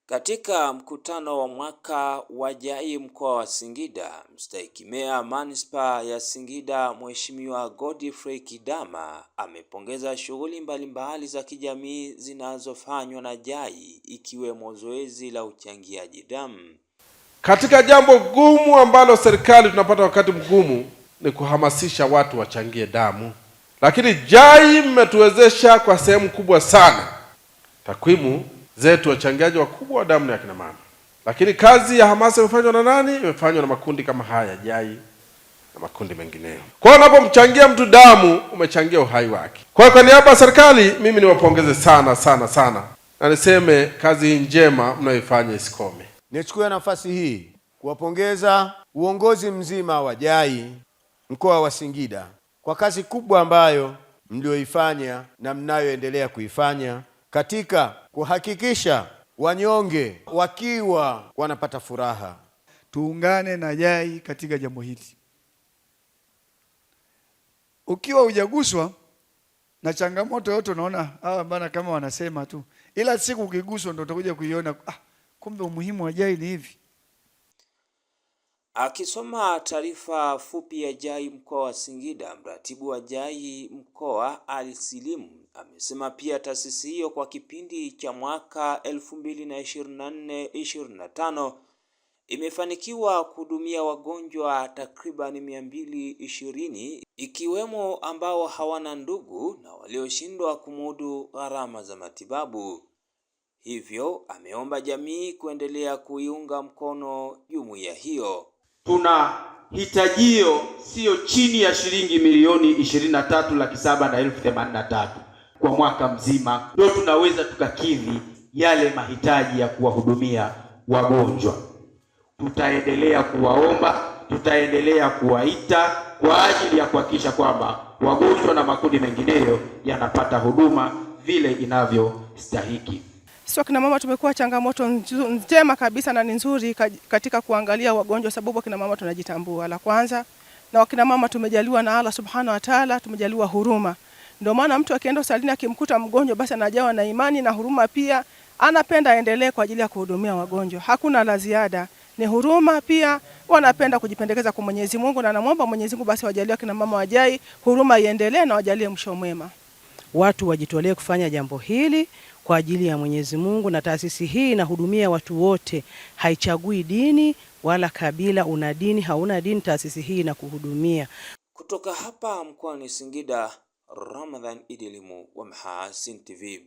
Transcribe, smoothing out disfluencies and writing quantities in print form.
Katika mkutano wa mwaka wa JAI mkoa wa Singida, mstahiki meya manispaa ya Singida Mheshimiwa Godfrey Kidama amepongeza shughuli mbalimbali za kijamii zinazofanywa na JAI ikiwemo zoezi la uchangiaji damu. Katika jambo gumu ambalo serikali tunapata wakati mgumu ni kuhamasisha watu wachangie damu, lakini JAI mmetuwezesha kwa sehemu kubwa sana. Takwimu zetu wachangiaji wakubwa wa damu ni akina mama, lakini kazi ya hamasa imefanywa na nani? Imefanywa na makundi kama haya JAI na makundi mengineyo. Kwa hiyo unapomchangia mtu damu umechangia uhai wake. Kwa niaba ya serikali mimi niwapongeze sana na niseme kazi hii njema mnayoifanya isikome. Nichukue nafasi hii kuwapongeza uongozi mzima wa JAI mkoa wa Singida kwa kazi kubwa ambayo mlioifanya na mnayoendelea kuifanya katika kuhakikisha wanyonge wakiwa wanapata furaha. Tuungane na JAI katika jambo hili. Ukiwa hujaguswa na changamoto yote unaona hawa bana kama wanasema tu, ila siku ukiguswa ndio utakuja kuiona kumbe umuhimu wa JAI ni hivi. Akisoma taarifa fupi ya JAI mkoa wa Singida, mratibu wa JAI mkoa Ali Silimu amesema pia taasisi hiyo kwa kipindi cha mwaka 2024-2025 imefanikiwa kuhudumia wagonjwa takriban 220 ikiwemo ambao hawana ndugu na walioshindwa kumudu gharama za matibabu. Hivyo ameomba jamii kuendelea kuiunga mkono jumuiya hiyo. Tuna hitajio sio chini ya shilingi milioni 23,783 kwa mwaka mzima, ndio tunaweza tukakidhi yale mahitaji ya kuwahudumia wagonjwa. Tutaendelea kuwaomba, tutaendelea kuwaita kwa ajili ya kuhakikisha kwamba wagonjwa na makundi mengineyo yanapata huduma vile inavyostahiki. Sio kina mama tumekuwa changamoto njema kabisa na ni nzuri katika kuangalia wagonjwa, sababu kina mama tunajitambua la kwanza, na wakina mama tumejaliwa na Allah Subhanahu wa Ta'ala, tumejaliwa huruma. Ndio maana mtu akienda hospitalini akimkuta mgonjwa basi anajawa na imani na huruma, pia anapenda aendelee kwa ajili ya kuhudumia wagonjwa. Hakuna la ziada, ni huruma. Pia wanapenda kujipendekeza kwa Mwenyezi Mungu, na namuomba Mwenyezi Mungu basi wajalie kina mama wa JAI huruma iendelee na wajalie mwisho mwema. Watu wajitolee kufanya jambo hili kwa ajili ya Mwenyezi Mungu, na taasisi hii inahudumia watu wote, haichagui dini wala kabila. Una dini hauna dini, taasisi hii inakuhudumia. Kutoka hapa mkoani Singida, Ramadhan Idilimu wa Mahasin TV.